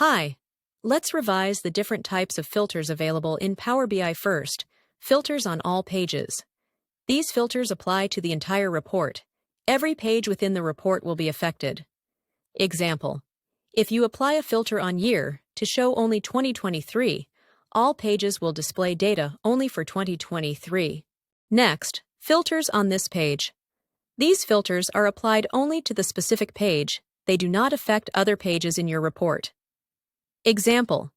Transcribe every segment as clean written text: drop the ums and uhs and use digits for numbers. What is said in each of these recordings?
Hi, let's revise the different types of filters available in Power BI first. Filters on all pages. These filters apply to the entire report. Every page within the report will be affected. Example: if you apply a filter on year to show only 2023, all pages will display data only for 2023. Next, filters on this page. These filters are applied only to the specific page. They do not affect other pages in your report. Example: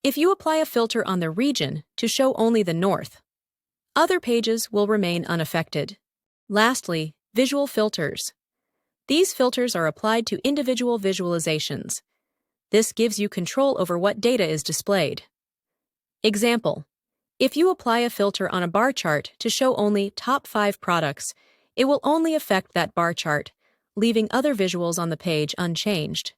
if you apply a filter on the region to show only the north, other pages will remain unaffected. Lastly, visual filters. These filters are applied to individual visualizations. This gives you control over what data is displayed. Example: if you apply a filter on a bar chart to show only top 5 products, it will only affect that bar chart, leaving other visuals on the page unchanged.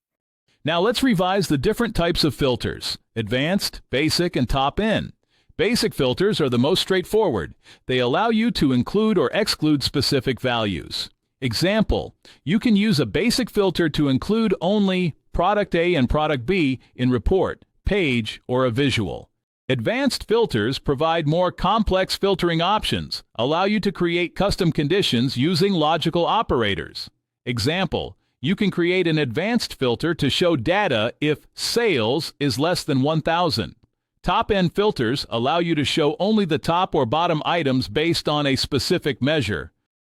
Now let's revise the different types of filters: advanced, basic, and top-in. Basic filters are the most straightforward. They allow you to include or exclude specific values. Example: you can use a basic filter to include only product A and product B in report, page, or a visual. Advanced filters provide more complex filtering options, allow you to create custom conditions using logical operators. Example: you can create an advanced filter to show data if sales is less than 1,000. Top-end filters allow you to show only the top or bottom items based on a specific measure.